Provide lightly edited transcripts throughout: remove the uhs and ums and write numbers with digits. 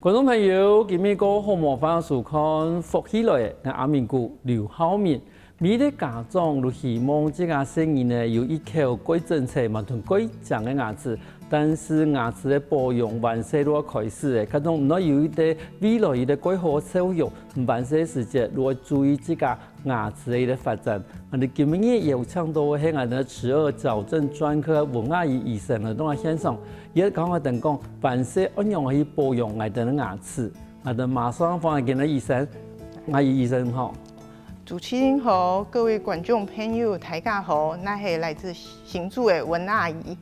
觀眾朋友，今日個好模範收看福起來的阿明姑劉浩明，每個家長都希望這個生兒呢有一口貴政策嘛，同貴獎的牙齒，但是牙齒的保養萬歲都要開始的，可能唔能有一啲未來一啲規劃收入，萬歲時節都要注意這個牙齒的一個發展。我哋今日有請到係我哋齒顎矯正專科王阿姨醫生嚟到現場。也講我哋講，凡是按樣去保養我哋嘅牙齒，我哋馬上放嚟見到醫生，阿姨醫生好。主持人好，各位觀眾朋友大家好，我係來自新竹的王阿姨。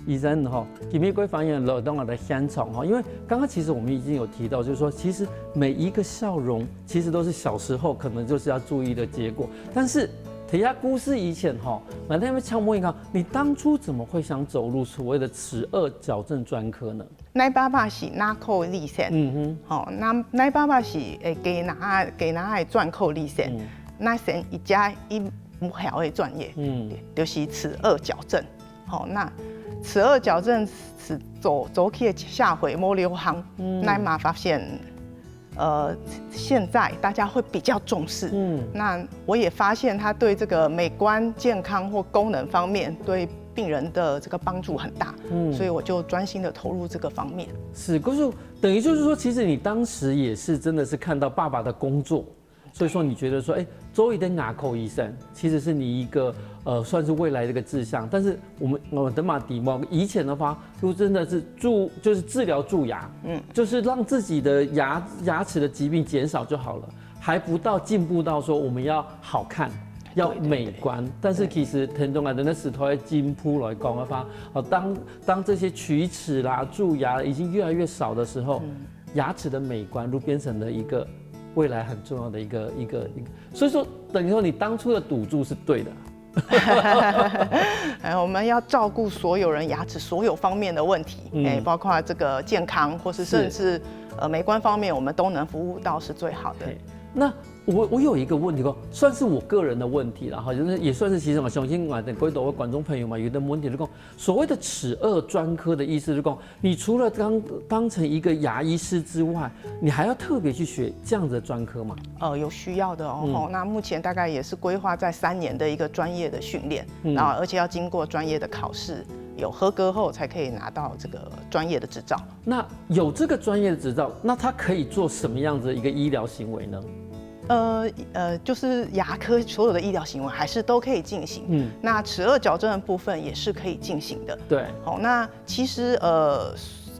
醫生哈，今日各方面來到我的現場哈，因為剛剛其實我們已經有提到，就是說其實每一個笑容其實都是小時候可能就是要注意的結果，但是。提下故事以前哈，我那邊想問一下，你當初怎麼會想走入所謂的齒顎矯正專科呢？我爸爸是牙科醫生，好，我爸爸是給拿的專科醫生，那是一家一無效的專業，就是齒顎矯正，好，那齒顎矯正是走起社會沒流行，那嘛發現。現在大家會比較重視，那我也發現它對這個美觀、健康或功能方面對病人的這個幫助很大，所以我就專心的投入這個方面。是，可是等於就是說，其實你當時也是真的是看到爸爸的工作，所以說你覺得說，作為的牙科醫生其實是你一個算是未來的一個志向。但是我的馬迪毛以前的話，就真的是就是治療蛀牙，就是讓自己的牙齒的疾病減少就好了，還不到進步到說我們要好看。要美觀，但是其實聽眾啊，人的石頭的進步來講的話，當這些齲齒啦、蛀牙已經越來越少的時候，牙齒的美觀都變成了一個未來很重要的一個，所以說等於說你當初的賭注是對的。我們要照顧所有人牙齒所有方面的問題，包括這個健康或是甚至美觀方面，我們都能服務到是最好的。那我有一個問題哦，算是我個人的問題啦，哈，就是也算是其實我相信我的各位觀眾朋友嘛，有的問題就是講，所謂的齒顎專科的意思就是講，你除了當成一個牙醫師之外，你還要特別去學這樣子的專科嗎？有需要的哦。那目前大概也是規劃在3年的一個專業的訓練，然後而且要經過專業的考試，有合格後才可以拿到這個專業的執照。那有這個專業的執照，那他可以做什麼樣子的一個醫療行為呢？就是牙科所有的醫療行為還是都可以進行。那齒顎矯正的部分也是可以進行的。對，好，那其實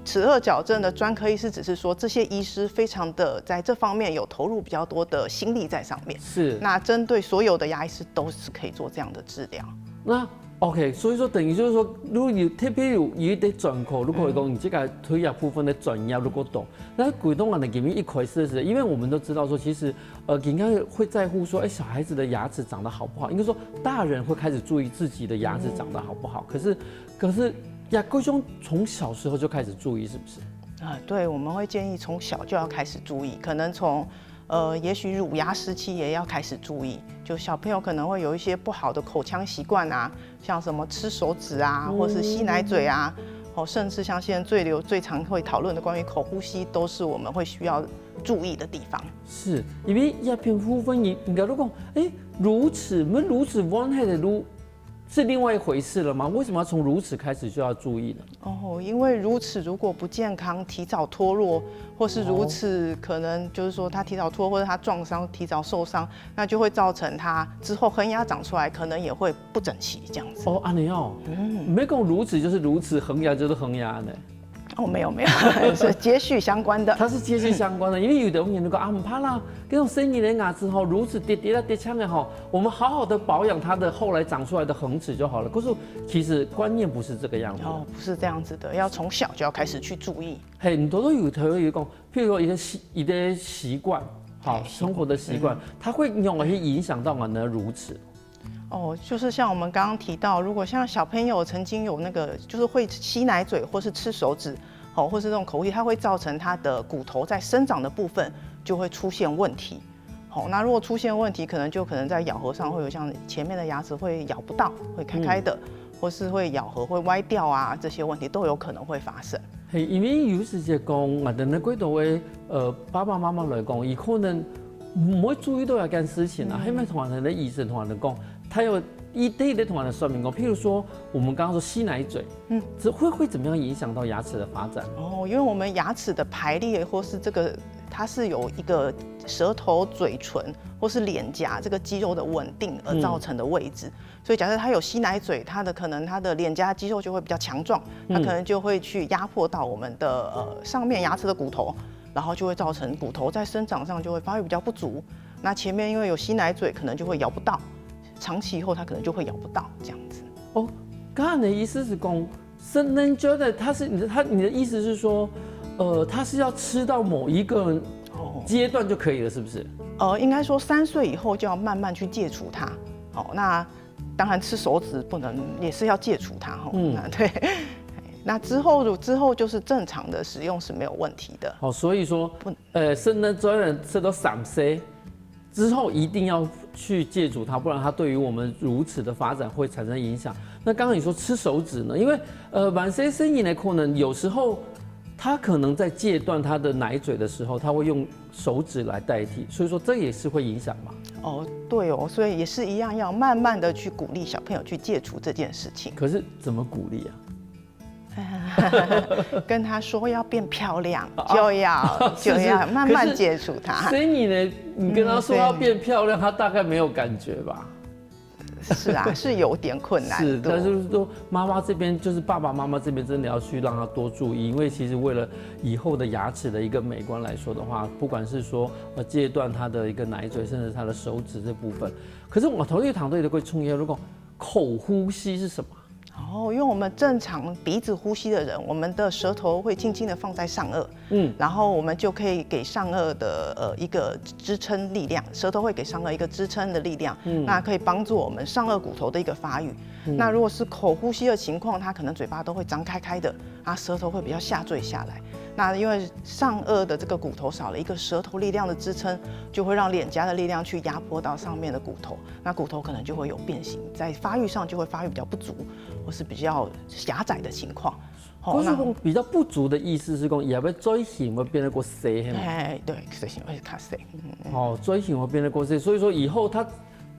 齒顎矯正的專科醫師只是說這些醫師非常的在這方面有投入比較多的心力在上面。是。那針對所有的牙醫師都是可以做這樣的治療。那 OK， 所以說等於就是說，如果有特別有一點專科，如果講你這個推牙部分的專業如果懂，那鬼東啊的給你一塊試試，因為我們都知道說，其實應該會在乎說，小孩子的牙齒長得好不好？應該說大人會開始注意自己的牙齒長得好不好。可是牙科兄從小時候就開始注意，是不是？對，我們會建議從小就要開始注意，可能從也許乳牙時期也要開始注意，就小朋友可能會有一些不好的口腔習慣啊，像什麼吃手指啊，或是吸奶嘴啊，甚至像現在最常會討論的關於口呼吸，都是我們會需要注意的地方。是，因為牙片部分應該都講，乳齒，我們乳齒往下的乳是另外一回事了嗎？為什麼要從乳齒開始就要注意呢？因為乳齒如果不健康，提早脫落，或是乳齒可能就是說它提早脫落，或者它撞傷、提早受傷，那就會造成它之後恆牙長出來可能也會不整齊這樣子。安尼哦，沒講乳齒就是乳齒，恆牙就是恆牙呢。沒有，是接續相關的。它是接續相關的，因為有的人就講不怕啦，這種生兒的牙齒乳齒跌了跌槍的哈，我們好好的保養它的後來長出來的恆齒就好了。可是其實觀念不是這個樣子。不是這樣子的，要從小就要開始去注意。很多都有講，譬如說一個習慣，好生活的習慣，它會用來去影響到我們的乳齒。就是像我們剛剛提到，如果像小朋友曾經有那個，就是會吸奶嘴或是吃手指，或是這種口呼吸，它會造成它的骨頭在生長的部分就會出現問題。那如果出現問題，可能在咬合上會有像前面的牙齒會咬不到，會開開的，或是會咬合會歪掉啊，這些問題都有可能會發生。係因為有時就講，我哋呢幾度嘅爸爸媽媽來講，伊可能唔會注意到一件事情啊。係咪同人哋醫生同人哋講，他有一對的同人哋說明過，譬如說我們剛剛說吸奶嘴，這會怎麼樣影響到牙齒的發展？哦，因為我們牙齒的排列或是這個，它是有一個舌頭、嘴唇或是臉頰這個肌肉的穩定而造成的位置。所以假設他有吸奶嘴，他的可能他的臉頰肌肉就會比較強壯，他可能就會去壓迫到我們的上面牙齒的骨頭，然後就會造成骨頭在生長上就會發育比較不足。那前面因為有吸奶嘴，可能就會咬不到。長期以後，它可能就會咬不到這樣子。哦，剛才你的意思是講，生能覺得你的意思是說，它是要吃到某一個階段就可以了，是不是？應該說3歲以後就要慢慢去戒除它。好，那當然吃手指不能，也是要戒除它。對。那之後就是正常的使用是沒有問題的。好，所以說，生能覺得吃到3歲之後一定要去戒除它，不然它對於我們乳齒的發展會產生影響。那剛剛你說吃手指呢？因為晚些生意呢，可能有時候他可能在戒斷他的奶嘴的時候，他會用手指來代替，所以說這也是會影響嘛。哦，對哦，所以也是一樣，要慢慢的去鼓勵小朋友去戒除這件事情。可是怎麼鼓勵啊？跟他說要變漂亮，就要慢慢接觸他。所以你呢？你跟他說要變漂亮，他大概沒有感覺吧？是啊，是有點困難。是，但是說媽媽這邊就是爸爸媽媽這邊真的要去讓他多注意，因為其實為了以後的牙齒的一個美觀來說的話，不管是說戒斷他的一個奶嘴，甚至他的手指這部分。可是我頭一堂隊的會創業，如果口呼吸是什麼？哦，因為我們正常鼻子呼吸的人，我們的舌頭會輕輕的放在上顎，然後我們就可以給上顎的一個支撐力量，舌頭會給上顎一個支撐的力量，那可以幫助我們上顎骨頭的一個發育。那如果是口呼吸的情況，它可能嘴巴都會張開開的，啊，舌頭會比較下墜下來。那因為上顎的這個骨頭少了一個舌頭力量的支撐，就會讓臉頰的力量去壓迫到上面的骨頭，那骨頭可能就會有變形，在發育上就會發育比較不足，或是比較狹窄的情況。可是講比較不足的意思是講，也要嘴型會變得過細，哎，對，嘴型會較細。哦，嘴型會變得過細，所以說以後它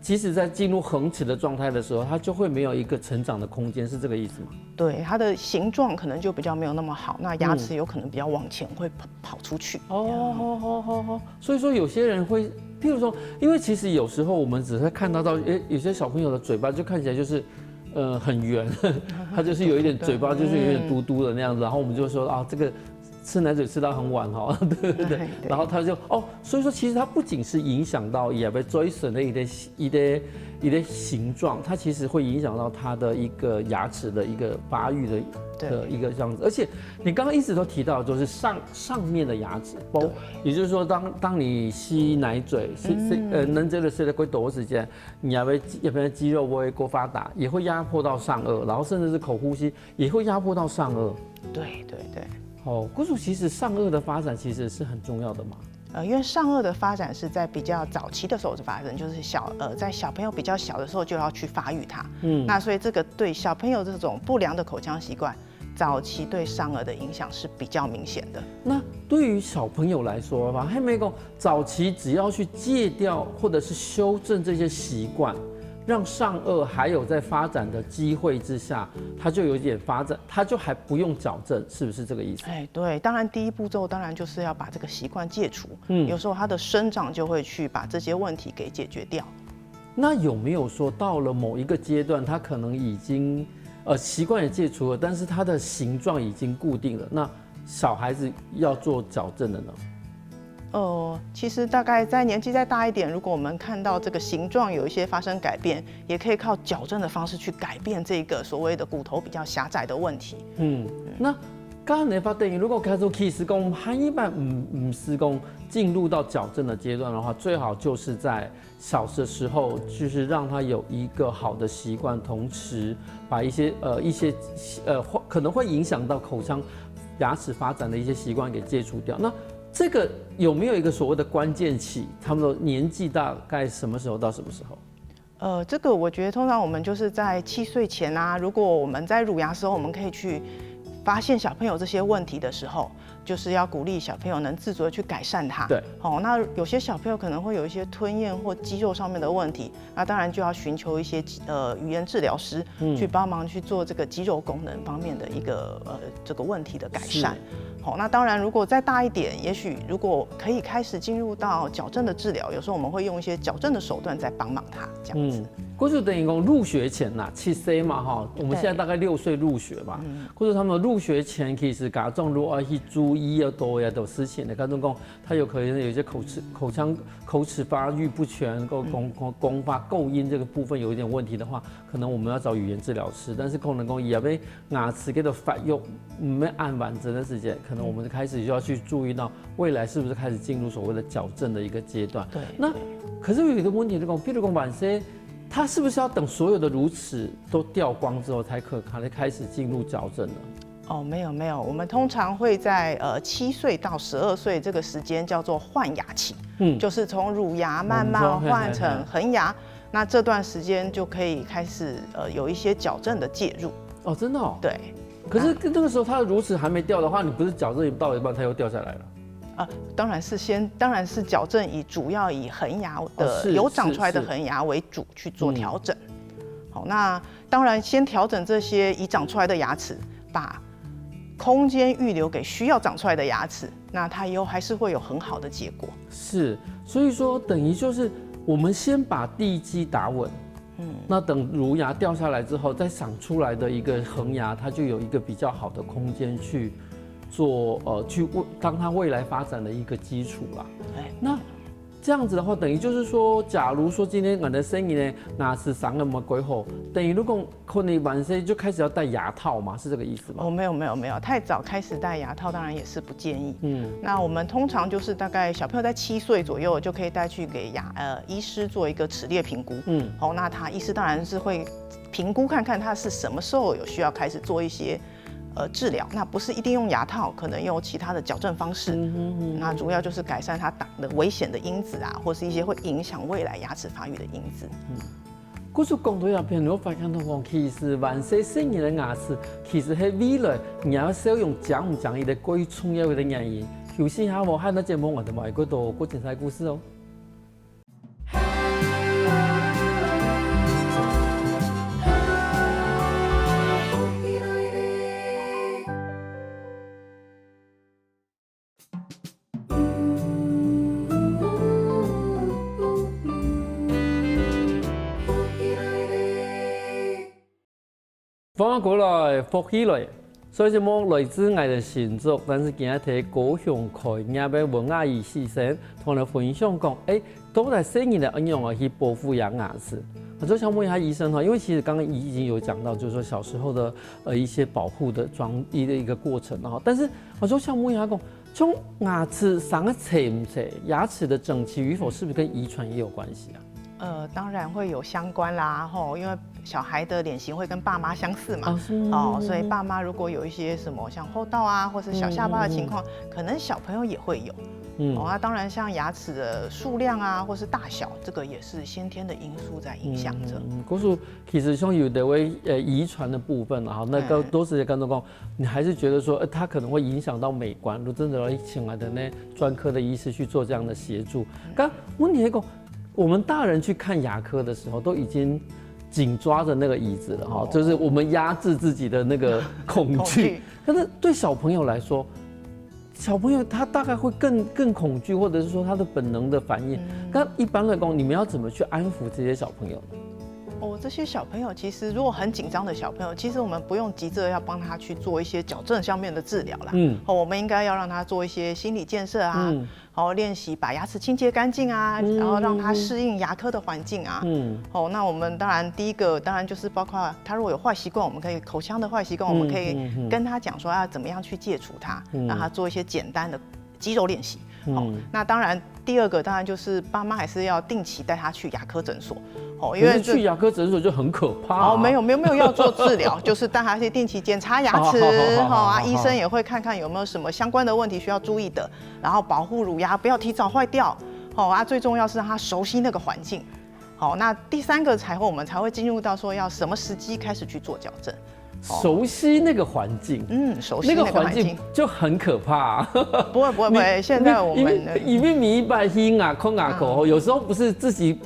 即使在進入恆齒的狀態的時候，它就會沒有一個成長的空間，是這個意思嗎？對，它的形狀可能就比較沒有那麼好，那牙齒有可能比較往前會跑出去。哦，所以說有些人會，譬如說，因為其實有時候我們只是看到，有些小朋友的嘴巴就看起來就是，很圓，他就是有一點嘴巴就是有點嘟嘟的那樣子，然後我們就說啊，這個吃奶嘴吃到很晚哈，對不對？然後他就所以說其實它不僅是影響到也被追損的一個形狀，它其實會影響到它的一個牙齒的一個發育的一個這樣子。而且你剛剛一直都提到，就是上面的牙齒，也就是說當你吸奶嘴，能這個吸的過多時間，你牙邊肌肉會過發達，也會壓迫到上顎，然後甚至是口呼吸也會壓迫到上顎。對。姑叔，其實上顎的發展其實是很重要的嘛。因為上顎的發展是在比較早期的時候發生，就是在小朋友比較小的時候就要去發育它。那所以這個對小朋友這種不良的口腔習慣，早期對上顎的影響是比較明顯的。那對於小朋友來說吧，還沒有早期只要去戒掉或者是修正這些習慣，讓上顎還有在發展的機會之下，它就有點發展，它就還不用矯正，是不是這個意思？哎，對，當然第一步驟當然就是要把這個習慣戒除。有時候它的生長就會去把這些問題給解決掉。那有沒有說到了某一個階段，它可能已經習慣也戒除了，但是它的形狀已經固定了，那小孩子要做矯正的呢？其實大概在年紀再大一點，如果我們看到這個形狀有一些發生改變，也可以靠矯正的方式去改變這個所謂的骨頭比較狹窄的問題。那剛剛你發電影，如果開始其實講還一般唔施工進入到矯正的階段的話，最好就是在小的時候，就是讓他有一個好的習慣，同時把一些可能會影響到口腔牙齒發展的一些習慣給戒除掉。那這個有沒有一個所謂的關鍵期？他們的年紀大概什麼時候到什麼時候？這個我覺得通常我們就是在7歲前啊，如果我們在乳牙的時候，我們可以去發現小朋友這些問題的時候，就是要鼓勵小朋友能自主的去改善它。对，那有些小朋友可能會有一些吞嚥或肌肉上面的問題，那當然就要尋求一些語言治療師去幫忙去做這個肌肉功能方面的一個這個問題的改善。那當然如果再大一點，也許如果可以開始進入到矯正的治療，有時候我們會用一些矯正的手段在幫忙他這樣子。過去等於講入學前呐，7歲嘛哈，我們現在大概6歲入學嘛。過去他們入學前其實家長如果要去注意要多呀的事情的，家長講他有可能有一些口齒發育不全，公發構音這個部分有一點問題的話，可能我們要找語言治療師。但是可能講也被牙齒給的發育沒按完整的時間，可能我們開始就要去注意到未來是不是開始進入所謂的矯正的一個階段。對。那可是有一個問題，就講，比如講晚些。他是不是要等所有的乳齒都掉光之後才開始進入矯正呢？沒有，我們通常會在7歲到12歲這個時間叫做換牙期，就是從乳牙慢慢換成恆牙，那這段時間就可以開始有一些矯正的介入。哦，真的哦。對。可是那個時候他的乳齒還沒掉的話，你不是矯正到一半它又掉下來了？當然是矯正主要以恆牙的有長出來的恆牙為主去做調整。好，那當然先調整這些已長出來的牙齒，把空間預留給需要長出來的牙齒，那它以後還是會有很好的結果。是，所以說等於就是我們先把地基打穩，那等乳牙掉下來之後，再長出來的一個恆牙，它就有一個比較好的空間去做當它未來發展的一個基礎啦。那這樣子的話，等於就是說，假如說今天我的生意呢，牙齒長那麼貴後，等於如果可能晚些就開始要戴牙套嘛，是這個意思嗎？沒有，太早開始戴牙套當然也是不建議。那我們通常就是大概小朋友在7歲左右就可以帶去給醫師做一個齒列評估。那他醫師當然是會評估看看他是什麼時候有需要開始做一些治療，那不是一定用牙套，可能用其他的矯正方式。那主要就是改善它擋的危險的因子啊，或是一些會影響未來牙齒發育的因子。過去講到影片，我發現到講，其實晚些生意的牙齒，其實係未來你要使用講唔講伊的最重要的原因。休息下，我喺那節目我哋埋嗰度過精彩故事哦。翻過來，福起來，所以就冇來自我的新作，但是今日睇高雄開業嘅文雅醫生同我哋分享講，到底生意的應用去保護牙齒。我就想問一下醫生哈，因為其實剛剛已經有講到，就是說小時候的一些保護的一個過程哈，但是我就想問一下講，從牙齒上嘅齊唔齊，牙齒的整齊與否，是不是跟遺傳也有關係啊？當然會有相關啦，因為小孩的臉型會跟爸媽相似嘛，所以爸媽如果有一些什麼像戽斗啊，或是小下巴的情況，可能小朋友也會有。那當然像牙齒的數量啊，或是大小，這個也是先天的因素在影響着。其實像有的為遺傳的部分啊，那個都是跟着講，你還是覺得說，它可能會影響到美觀，如果真的要請來的那專科的醫師去做這樣的協助。剛問題講，我們大人去看牙科的時候，都已經緊抓着那個椅子了哈，就是我們壓制自己的那個恐懼。但是對小朋友來說，小朋友他大概會更恐懼，或者是說他的本能的反應。那一般來講，你們要怎麼去安撫這些小朋友呢？這些小朋友其實如果很緊張的小朋友，其實我們不用急着要幫他去做一些矯正上面的治療啦。我們應該要讓他做一些心理建設啊，然後練習把牙齒清潔乾淨啊，然後讓他適應牙科的環境啊。那我們當然第一個當然就是包括他如果有壞習慣，我們可以口腔的壞習慣，我們可以跟他講說要怎麼樣去戒除它，讓他做一些簡單的肌肉練習。那當然第二個當然就是爸媽還是要定期帶他去牙科診所。因為去牙科診所就很可怕。沒有要做治療，就是帶他去定期檢查牙齒，醫生也會看看有沒有什麼相關的問題需要注意的，然後保護乳牙不要提早壞掉，最重要是讓他熟悉那個環境。那第三個我們才會進入到說要什麼時機開始去做矯正。熟悉那個環境，熟悉那個環境就很可怕。不會，現在我們因為你一般听啊、空啊口，有时候不是自己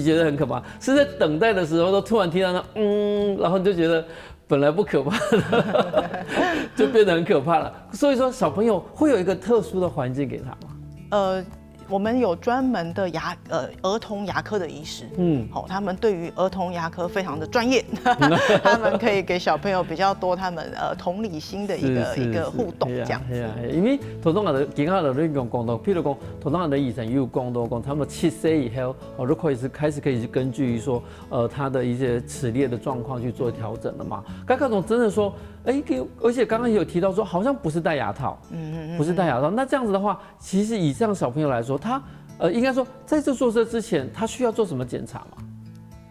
覺得很可怕，是在等待的時候都突然聽到那然後你就覺得本來不可怕的，就變得很可怕了。所以說小朋友會有一個特殊的環境給他嗎？我們有專門的兒童牙科的醫師，他們對於兒童牙科非常的專業，他們可以給小朋友比較多他們同理心的一個互動這樣子。因為頭先我今下你講到，譬如講頭先我的醫生也有講到講，他們7歲以後，就開始可以去根據說他的一些齒列的狀況去做調整了嘛。剛剛總真的說，而且剛剛也有提到說，好像不是戴牙套，不是戴牙套。那這樣子的話，其實以這樣小朋友來說，他應該說在這做這之前，他需要做什麼檢查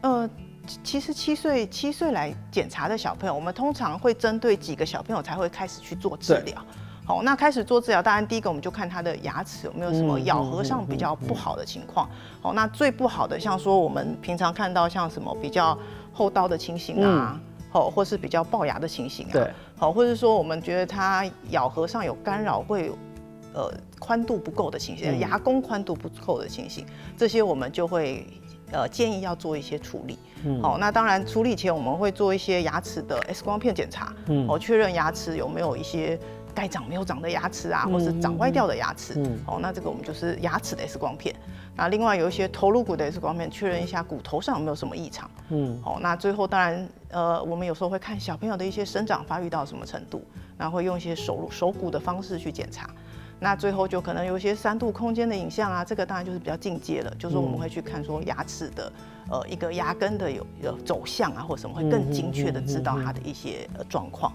嗎？其實7歲來檢查的小朋友，我們通常會針對幾個小朋友才會開始去做治療。好，那開始做治療，當然第一個我們就看他的牙齒有沒有什麼咬合上比較不好的情況。好，那最不好的，像說我們平常看到像什麼比較厚刀的情形啊。或是比較龅牙的情形啊，對，好，或者說我們覺得它咬合上有干擾，會寬度不夠的情形，牙弓寬度不夠的情形，這些我們就會建議要做一些處理。好，那當然處理前我們會做一些牙齒的 X 光片檢查，確認牙齒有沒有一些該長沒有長的牙齒啊，或是長歪掉的牙齒。好，那這個我們就是牙齒的 X 光片。那另外有一些頭顱骨的 X 光片，確認一下骨頭上有沒有什麼異常。好，那最後當然我們有時候會看小朋友的一些生長發育到什麼程度，然後會用一些手骨的方式去檢查。那最後就可能有一些3度空間的影像啊，這個當然就是比較進階了，就是我們會去看說牙齒的一個牙根的有走向啊，或什麼會更精確的知道它的一些狀況。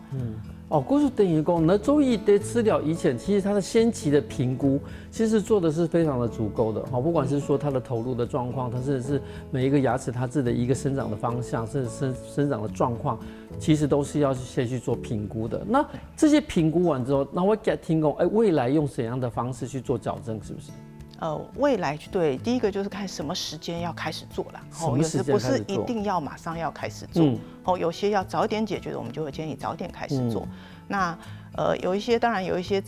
就是等於說，那中醫在治療以前，其實它的先期的評估，其實做的是非常的足夠的。不管是說它的頭顱的狀況，它甚至是每一個牙齒它自己的一個生長的方向，甚至生長的狀況，其實都是要先去做評估的。那這些評估完之後，那我給聽講，未來用怎樣的方式去做矯正，是不是？未來對，第一個就是看什麼時間要開始做啦。有時不是一定要馬上要開始做，有些要早一點解決的，我們就會建議早一點開始做。那有一些當然有一些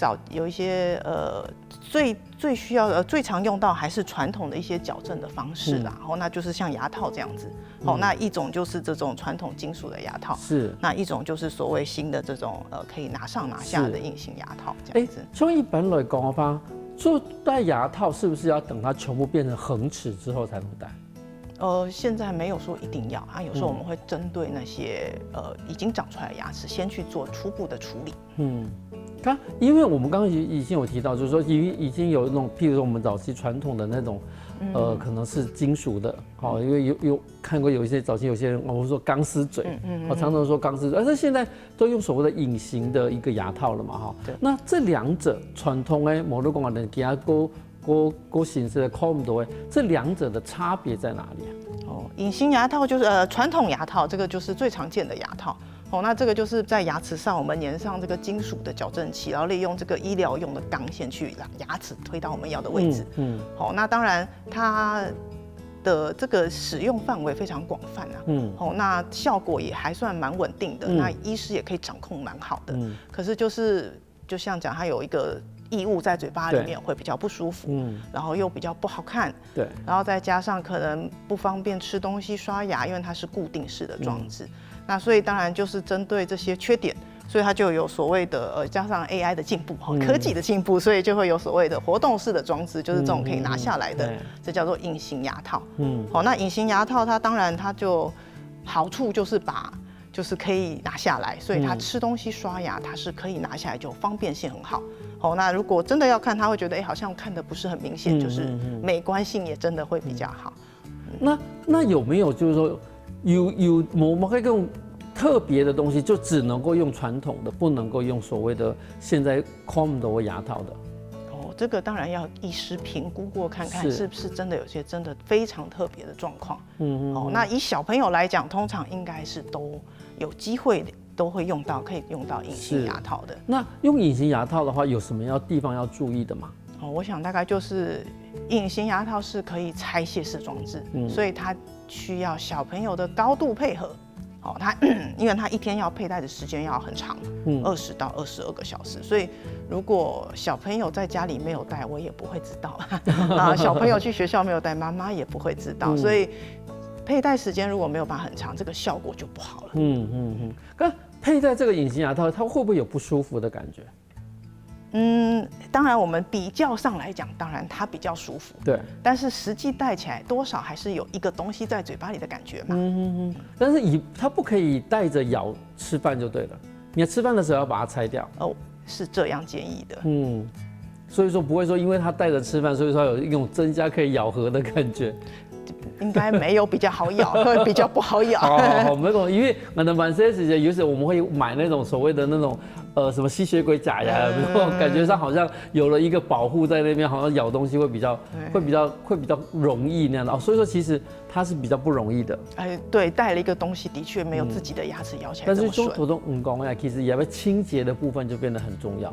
最需要最常用到還是傳統的一些矯正的方式啦。那就是像牙套這樣子。那一種就是這種傳統金屬的牙套，那一種就是所謂新的這種可以拿上拿下的硬性牙套這樣子。從一般來講的話，做戴牙套是不是要等它全部變成恆齒之後才能戴？現在沒有說一定要啊，有時候我們會針對那些已經長出來的牙齒，先去做初步的處理。因為我們剛剛已經有提到，就是說已經有那種，譬如說我們早期傳統的那種，可能是金屬的，因為有看過有一些早期有些人我們說鋼絲嘴，常常說鋼絲嘴，但是現在都用所謂的隱形的一個牙套了嘛，那這兩者傳統的某路講的其他各形式的看不到的，這兩者的差別在哪裡啊？隱形牙套就是傳統牙套，這個就是最常見的牙套。那這個就是在牙齒上我們粘上這個金屬的矯正器，然後利用這個醫療用的鋼線去讓牙齒推到我們要的位置。那當然它的這個使用範圍非常廣泛啊。那效果也還算蠻穩定的，那醫師也可以掌控蠻好的。可是就像講，它有一個異物在嘴巴裡面會比較不舒服，然後又比較不好看，對，然後再加上可能不方便吃東西、刷牙，因為它是固定式的裝置。那所以当然就是針對這些缺點，所以它就有所謂的加上 AI 的進步，科技的進步，所以就會有所謂的活動式的裝置，就是這種可以拿下來的，這叫做隱形牙套。那隱形牙套它當然它就好處就是可以拿下來，所以它吃東西、刷牙它是可以拿下來，就方便性很好。那如果真的要看，他會覺得好像看得不是很明顯，就是美觀性也真的會比較好。那有沒有就是說有某個種特別的東西，就只能夠用傳統的，不能夠用所謂的現在看不到的牙套的？這個當然要醫師評估過，看看是不是真的有些真的非常特別的狀況。那以小朋友來講，通常應該是都有機會都會用到，可以用到隱形牙套的。那用隱形牙套的话，有什麼地方要注意的嗎？我想大概就是隱形牙套是可以拆卸式裝置，所以它需要小朋友的高度配合。好，因為它一天要佩戴的時間要很長，20到22個小時，所以如果小朋友在家裡沒有戴，我也不會知道啊。小朋友去學校沒有戴，媽媽也不會知道，所以佩戴時間如果沒有辦法很長，這個效果就不好了。那佩戴這個隱形牙套，它會不會有不舒服的感覺？當然，我們比較上來講，當然它比較舒服。對。但是實際戴起來，多少還是有一個東西在嘴巴裡的感覺嘛。但是它不可以帶着咬吃飯就對了。你吃飯的時候要把它拆掉。哦，是這樣建議的。所以說不會說因為它帶着吃飯，所以說有一種增加可以咬合的感覺。應該沒有比較好咬，會比較不好咬。好，沒有，因為我們蠻些時間，有時候我們會買那種所謂的那種什麼吸血鬼假牙，感覺上好像有了一個保護在那邊，好像咬東西會比較容易那樣的。所以說其實它是比較不容易的。對，帶了一個東西的確沒有自己的牙齒咬起來這麼順。但是說普通其實也會清潔的部分就變得很重要。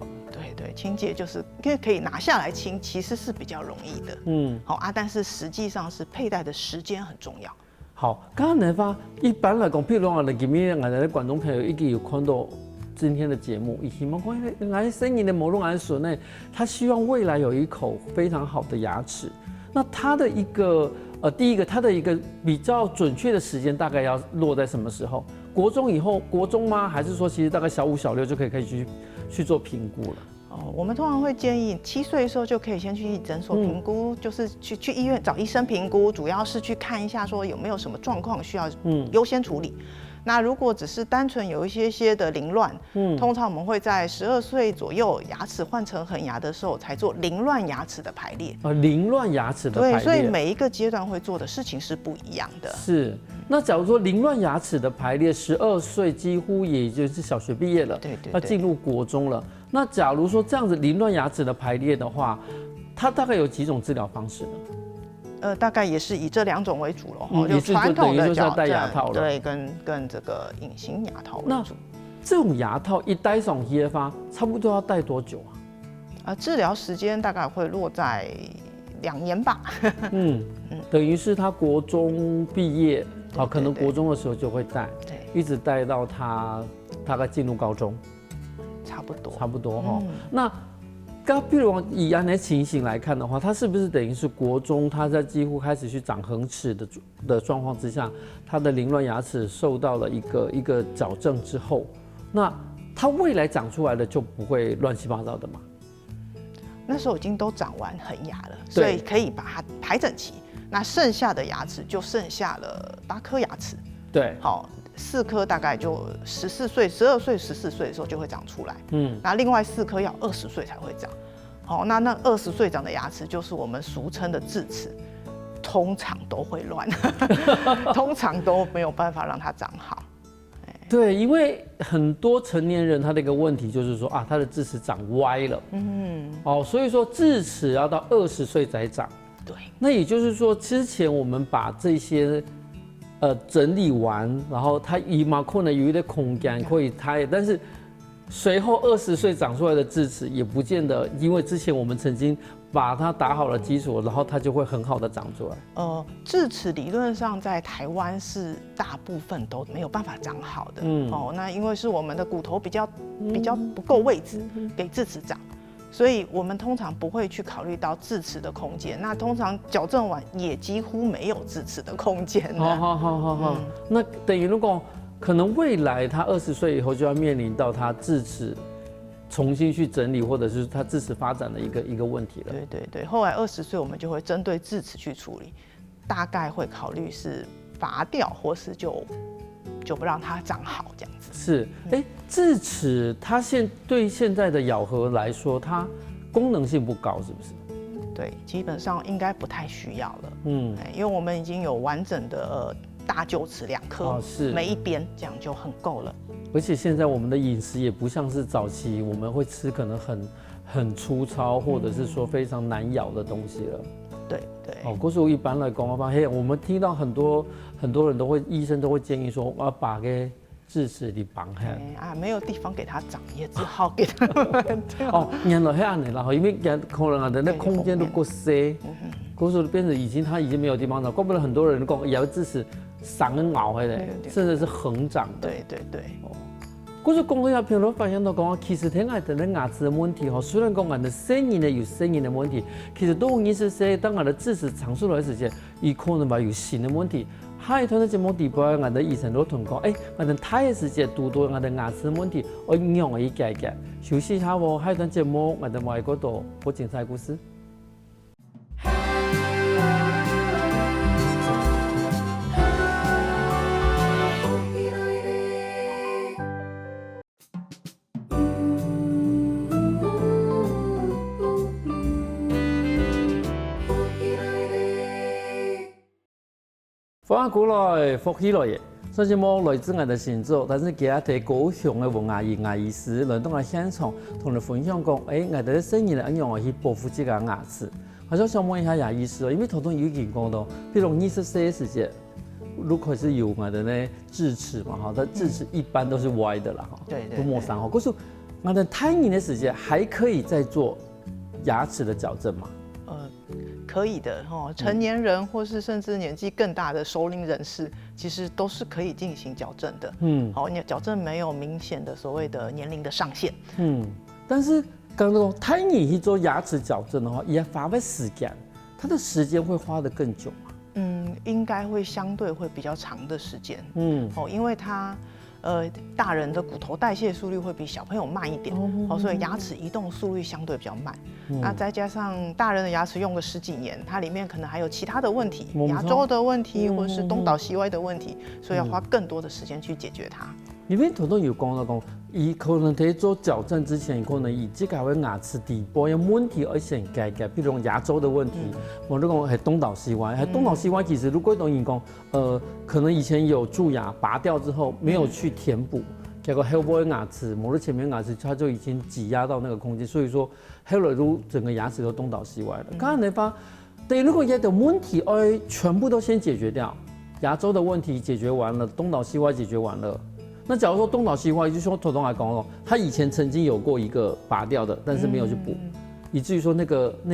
對，清潔就是因為可以拿下來清，其實是比較容易的。好啊，但是實際上是佩戴的時間很重要。好，剛剛能發一般來講，譬如我們今天我們的觀眾朋友已經有看到今天的節目，以希望講俺聲音的某種俺說呢，他希望未來有一口非常好的牙齒。那他的一個第一個他的一個比較準確的時間大概要落在什麼時候？國中以後，國中嗎？還是說其實大概小5、小6就可以去做評估了？我們通常會建議7歲的時候就可以先去診所評估，就是去醫院找醫生評估，主要是去看一下說有沒有什麼狀況需要優先處理。那如果只是單純有一些的凌亂，通常我們會在12歲左右牙齒換成恆牙的時候才做凌亂牙齒的排列。凌亂牙齒的排列。對，所以每一個階段會做的事情是不一樣的。是。那假如說凌亂牙齒的排列，12歲幾乎也就是小學畢業了，對，要進入國中了。那假如說這樣子凌亂牙齒的排列的話，它大概有幾種治療方式呢？大概也是以這2種為主了，就傳統的要戴牙套了，對，跟這個隱形牙套為主。那這種牙套一戴上去發，差不多要戴多久啊？治療時間大概會落在2年吧。等於是他國中畢業，可能國中的時候就會戴，對，一直戴到他大概進入高中，差不多哈。那比如以安的情形來看的話，他是不是等於是國中他在幾乎開始去長恆齒的狀況之下，他的凌亂牙齒受到了一個矯正之後，那他未來長出來的就不會亂七八糟的嘛？那時候已經都長完恆牙了，所以可以把它排整齊。那剩下的牙齒就剩下了8顆牙齒。對，好，4顆大概就12歲、14歲的時候就會長出來。那另外4顆要20歲才會長。好，那20歲長的牙齒就是我們俗稱的智齒，通常都會亂，通常都沒有辦法讓它長好。對，因為很多成年人他的一個問題就是說他的智齒長歪了。所以說智齒要到20歲才長。对，那也就是說，之前我們把這些整理完，然後它以馬可能有一點空間可以開，但是隨後20歲長出來的智齒也不見得，因為之前我們曾經把它打好了基礎，然後它就會很好的長出來。智齒理論上在台灣是大部分都沒有辦法長好的。那因為是我們的骨頭比較不夠位置給智齒長。所以我們通常不會去考慮到智齒的空間，那通常矯正完也幾乎沒有智齒的空間。好，那等於如果可能未來他20歲以後就要面臨到他智齒重新去整理，或者是他智齒發展的一個問題了。對，後來20歲我們就會針對智齒去處理，大概會考慮是拔掉，或是就不讓它長好這樣子。是，智齒它對現在的咬合來說，它功能性不高，是不是？对，基本上應該不太需要了。因為我們已經有完整的大臼齒2顆，每一邊這樣就很夠了。而且現在我們的飲食也不像是早期我們會吃可能很粗糙，或者是說非常難咬的東西了。對。可是一般來講，我們聽到很多人醫生都會建議說，把個智齒你綁起。沒有地方給它長，也只好給它。原來是這樣的，然後因為可能那空間都夠小，可是變成它已經沒有地方了。怪不得很多人講咬智齒上跟拗的嘞，甚至是橫長的。對對對。可是講到下評論發現到講，其實聽我哋的牙齒的問題吼，雖然講我哋聲音呢有聲音的問題，其實都意思是當我哋智齒長出來的時間，伊可能嘛有新的問題。還有團節目底部，我哋醫生都同講，我哋睇嘅時間拄到我哋牙齒問題，我應用一解決。休息一下喎，還有團節目，我哋埋嗰度好精彩故事。翻過來福起來嘅，雖然冇來自我哋新竹，但是今日喺高雄嘅王牙醫牙醫師來到我現場，同你分享講，我哋嘅生意咧應用去保護自家牙齒。我想問一下牙醫師，因為頭先有見講到，譬如20歲嘅時間，如果是有我哋咧智齒嘛，哈，但智齒一般都是歪的啦，哈，對，都冇傷害。可是我哋太年嘅時間還可以再做牙齒的矯正嗎？可以的哈，成年人或是甚至年紀更大的熟齡人士，其實都是可以進行矯正的。好，你矯正沒有明顯的所謂的年齡的上限。但是剛剛說太年去做牙齒矯正的話，也花費時間，它的時間會花得更久嗎？應該會相對會比較長的時間。因為它。大人的骨頭代謝速率會比小朋友慢一點，所以牙齒移動速率相對比較慢。那再加上大人的牙齒用個10幾年，它裡面可能還有其他的問題，牙周的問題，或者是東倒西歪的問題，所以要花更多的時間去解決它。裡面頭都有講到講，伊可能在做矯正之前，可能以這個為牙齒底部有問題而先解決，比如牙周的問題，或者講係東倒西歪，係東倒西歪。其實如果等於講，可能以前有蛀牙拔掉之後沒有去填補，結果後部牙齒，某的前面牙齒它就已經擠壓到那個空間，所以說後來都整個牙齒都東倒西歪了。剛才你發，對，如果有的問題，全部都先解決掉，牙周的問題解決完了，東倒西歪解決完了。那假如說東倒西歪，就是說頭東來講哦，他以前曾經有過一個拔掉的，但是沒有去補，以至於說那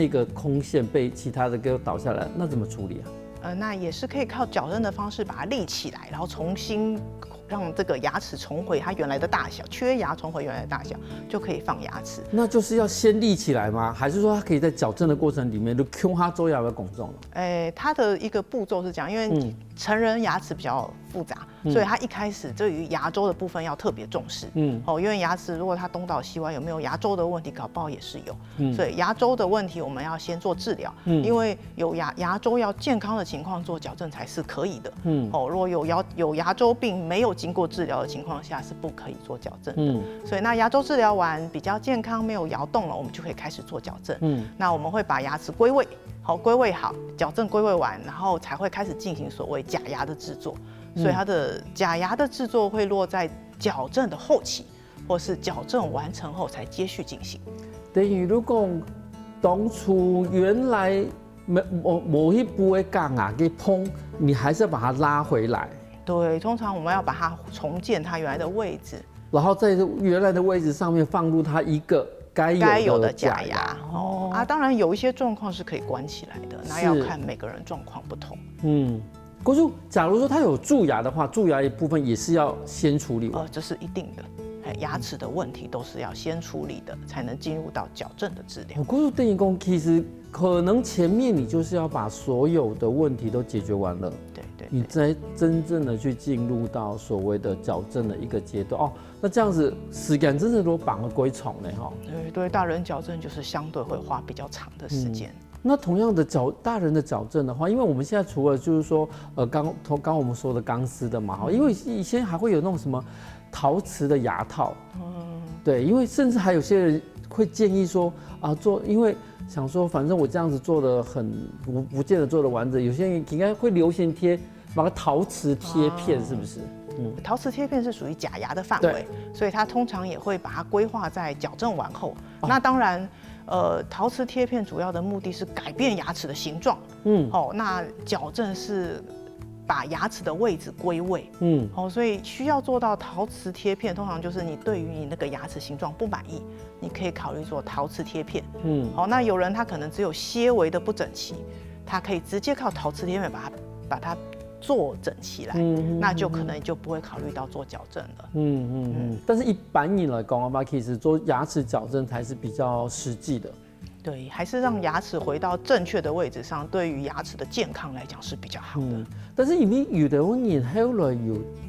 個空線被其他的給倒下來，那怎麼處理啊？那也是可以靠矯正的方式把它立起來，然後重新讓這個牙齒重回它原來的大小，缺牙重回原來的大小，就可以放牙齒。那就是要先立起來嗎？還是說它可以在矯正的過程裡面就 Q 它周牙的拱重了？它的一個步驟是這樣，因為成人牙齒比較複雜，所以他一開始對於牙周的部分要特別重視。因為牙齒如果它東倒西歪，有沒有牙周的問題，搞不好也是有。所以牙周的問題我們要先做治療，因為有牙周要健康的情況做矯正才是可以的。如果有牙周病沒有經過治療的情況下是不可以做矯正的。所以那牙周治療完比較健康，沒有搖動了，我們就可以開始做矯正。那我們會把牙齒歸位。歸位好，矯正歸位完，然後才會開始進行所謂假牙的製作。所以它的假牙的製作會落在矯正的後期，或是矯正完成後才接續進行。等於如果當初原來某一部的鋼牙給碰，你還是要把它拉回來。對，通常我們要把它重建它原來的位置，然後在原來的位置上面放入它一個該有的假牙。當然有一些狀況是可以關起來的，那要看每個人狀況不同。可是假如說他有蛀牙的話，蛀牙一部分也是要先處理。這是一定的。牙齒的問題都是要先處理的，才能進入到矯正的治療。可是等於說，其實可能前面你就是要把所有的問題都解決完了，對，你才真正的去進入到所謂的矯正的一個階段。那這樣子時間真的都綁了歸蟲呢哈。對，大人矯正就是相對會花比較長的時間。那同樣的大人的矯正的話，因為我們現在除了就是說，剛我們說的鋼絲的嘛哈，因為以前還會有那種什麼陶瓷的牙套，對，因為甚至還有些人會建議說做，因為想說反正我這樣子做的很不見得做得完整，有些人應該會流行貼把個陶瓷貼片，是不是？陶瓷貼片是屬於假牙的範圍，所以它通常也會把它規劃在矯正完後。那當然，陶瓷貼片主要的目的是改變牙齒的形狀，那矯正是把牙齒的位置歸位，所以需要做到陶瓷貼片，通常就是你對於你那個牙齒形狀不滿意，你可以考慮做陶瓷貼片，那有人他可能只有些微的不整齊，他可以直接靠陶瓷貼片把它坐整齊來，那就可能就不會考慮到做矯正了。但是一般人來講的話，其實做牙齒矯正才是比較實際的。對，還是讓牙齒回到正確的位置上，對於牙齒的健康來講是比較好的。但是因為有的人後來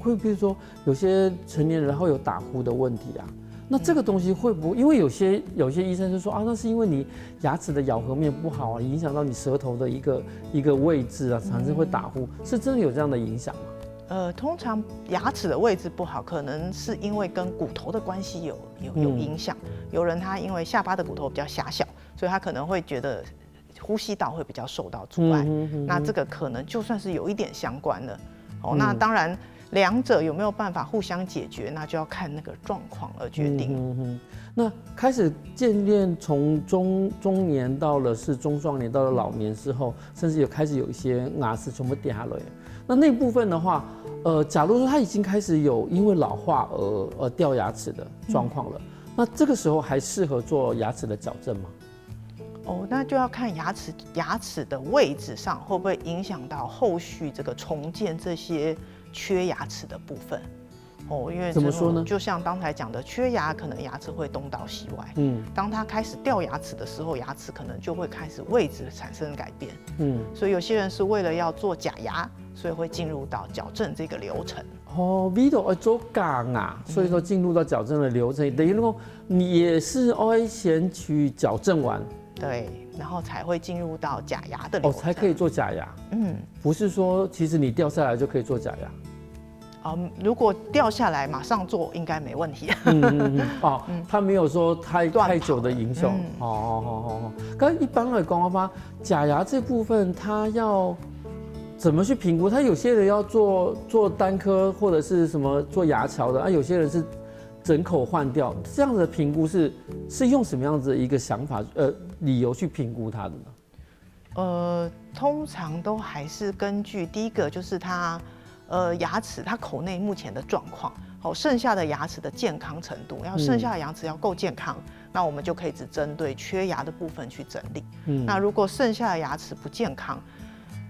會，比如說有些成年人會有打呼的問題啊，那這個東西會不會？因為有些醫生就說啊，那是因為你牙齒的咬合面不好啊，影響到你舌頭的一個位置啊，產生會打呼，是真的有這樣的影響嗎？通常牙齒的位置不好，可能是因為跟骨頭的關係有影響。有人他因為下巴的骨頭比較狹小，所以他可能會覺得呼吸道會比較受到阻礙。那這個可能就算是有一點相關了。那當然兩者有沒有辦法互相解決，那就要看那個狀況而決定。那開始漸漸從中年到了是中壯年，到了老年之後，甚至開始有一些牙齒全部掉下來。那部分的話，假如說他已經開始有因為老化而掉牙齒的狀況了，那這個時候還適合做牙齒的矯正嗎？那就要看牙齒的位置上會不會影響到後續這個重建這些缺牙齒的部分。因為怎麼說呢？就像剛才講的，缺牙可能牙齒會東倒西歪。當它開始掉牙齒的時候，牙齒可能就會開始位置產生改變。所以有些人是為了要做假牙，所以會進入到矯正這個流程。為了要做假牙，所以說進入到矯正的流程，等於說你也是要先去矯正完，對，然後才會進入到假牙的流程。才可以做假牙。不是說其實你掉下來就可以做假牙。如果掉下來馬上做應該沒問題。他沒有說太久的影響。剛一般來講的話，假牙這部分他要怎麼去評估？他有些人要做單顆或者是什麼做牙橋的，有些人是整口換掉，這樣子的評估是用什麼樣子的一個想法理由去評估它的呢？通常都還是根據第一個就是他。牙齒它口內目前的狀況，剩下的牙齒的健康程度，剩下的牙齒要夠健康，那我們就可以只針對缺牙的部分去整理。那如果剩下的牙齒不健康，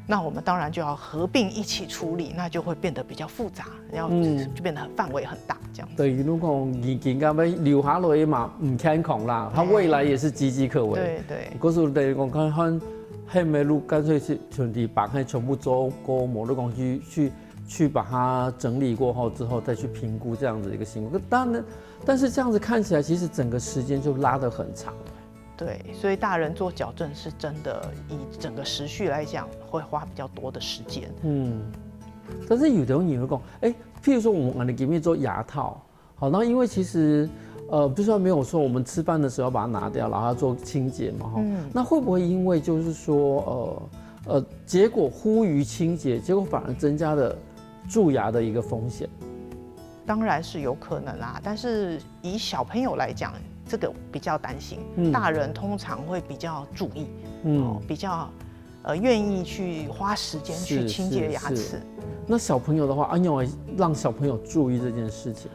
那我們當然就要合併一起處理，那就會變得比較複雜，然後就變得範圍很大這樣子。對，如果已經要留下來嘛，不健康啦，它未來也是岌岌可危。對。可是等於講看黑梅路乾脆是全體把它全部做過膜的工具去把它整理過後之後再去評估這樣子一個情況，當然，但是這樣子看起來其實整個時間就拉得很長。對，所以大人做矯正是真的以整個時序來講會花比較多的時間。但是有的人也會講，譬如說我們給面做牙套，好，那因為其實就算沒有說我們吃飯的時候把它拿掉，然後要做清潔嘛，那會不會因為就是說結果忽於清潔，結果反而增加了蛀牙的一個風險？當然是有可能啦，但是以小朋友來講，這個比較擔心。大人通常會比較注意，比較願意去花時間去清潔牙齒。那小朋友的話，要讓小朋友注意這件事情。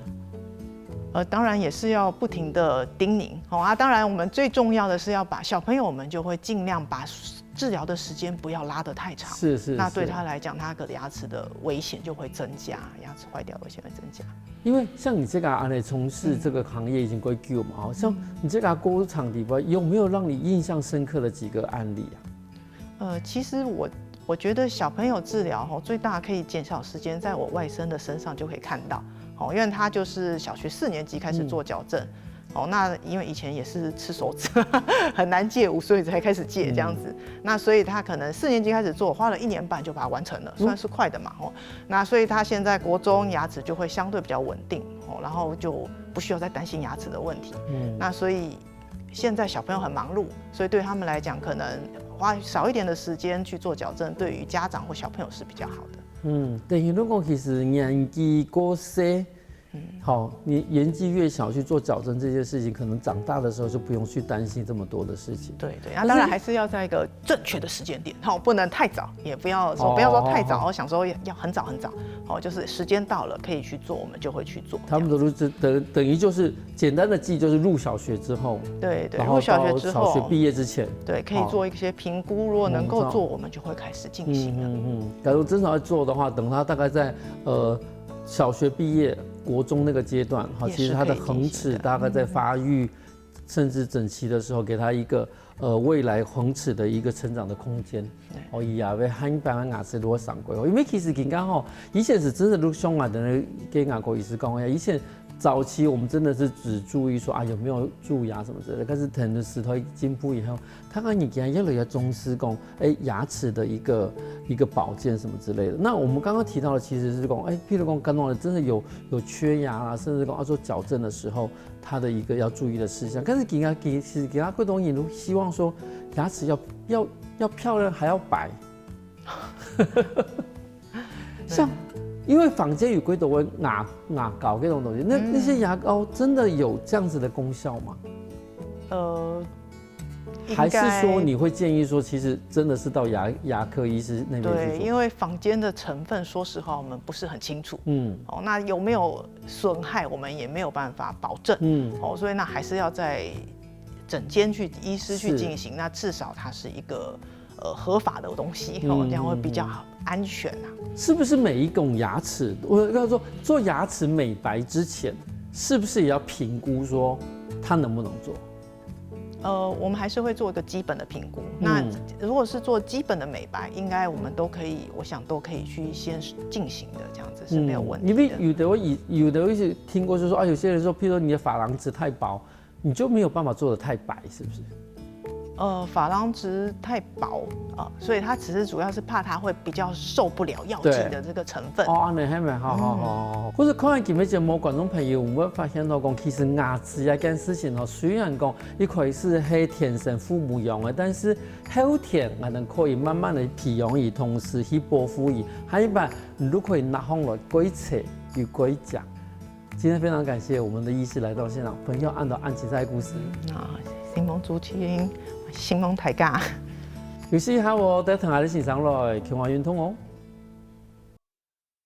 當然也是要不停的叮嚀。當然我們最重要的是要把小朋友，我們就會盡量把治療的時間不要拉得太長。那對他來講，他的牙齒的危險就會增加，牙齒壞掉危險會增加。因為像你這個從事這個行業已經夠久嘛，像你這個工廠裡邊有沒有讓你印象深刻的幾個案例啊？其實我覺得小朋友治療最大可以減少時間，在我外甥的身上就可以看到。因為他就是小學4年級開始做矯正。那因為以前也是吃手指很難戒5歲才開始戒這樣子，那所以他可能4年級開始做，花了1年半就把它完成了，算是快的嘛。那所以他現在國中牙齒就會相對比較穩定，然後就不需要再擔心牙齒的問題。那所以現在小朋友很忙碌，所以對他們來講，可能花少一點的時間去做矯正，對於家長或小朋友是比較好的。等於如果其實年紀過小，好，你年紀越小去做矯正這件事情，可能長大的時候就不用去擔心這麼多的事情。對，那當然還是要在一個正確的時間點，好，不能太早，也不要說太早，想說要很早很早，好，就是時間到了可以去做，我們就會去做。他们都是等於就是簡單的記，就是入小學之後，對，然後入小學之後，小學畢業之前，對，可以做一些評估，如果能夠做，我們就會開始進行了。假如真的要做的話，等他大概在小學畢業、國中那個階段，好，其實他的恆齒大概在發育，甚至整齊的時候，給他一個未來恆齒的一個成長的空間。哦，伊也會和一般的牙齒如果上過，因為其實剛剛吼，以前是真的如像我的跟牙科醫師講一下，以前早期我們真的是只注意說啊有沒有蛀牙什麼之類的，但是等的石頭進步以後，他看你給他越來越重視講，牙齒的一個保健什麼之類的。那我們剛剛提到的其實是講，譬如講剛剛的真的有缺牙啊，甚至講要做矯正的時候，他的一個要注意的事項。但是其實給他各種引路，希望說牙齒要漂亮還要白，像。因為坊間有幾多位牙膏這種東西，那些牙膏真的有這樣子的功效嗎？還是說你會建議說，其實真的是到牙科醫師那邊去做？對，因為坊間的成分，說實話我們不是很清楚。那有沒有損害，我們也沒有辦法保證。所以那還是要在診間去醫師去進行，那至少它是一個合法的東西，這樣會比較好。安全啊，是不是每一種牙齒，我跟他說做牙齒美白之前，是不是也要評估說它能不能做？我們還是會做一個基本的評估。那如果是做基本的美白，應該我們都可以，我想都可以去先進行的，這樣子是沒有問題的。因為有的一些聽過就是說啊，有些人說，譬如說你的珐琅質太薄，你就沒有辦法做得太白，是不是？珐琅質太薄所以它只是主要是怕它會比較受不了藥劑的這個成分。哦，那還蠻好。或者看完今日節目，觀眾朋友，我們發現到講，其實牙齒這件事情哦，雖然講一開始是天生父母養的，但是後天我們可以慢慢的培養伊，同時去保護伊。還有把你都可以拿好了規則與規講。今天非常感謝我們的醫師來到現場，朋友按到安琪在故事。新夢主持人。新夢大家，有時候我在同下啲先生來強化運動哦。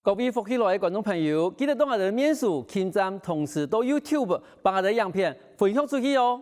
各位福喜來嘅觀眾朋友，記得當我哋面書、點讚，同時到 YouTube 把我哋影片分享出去哦。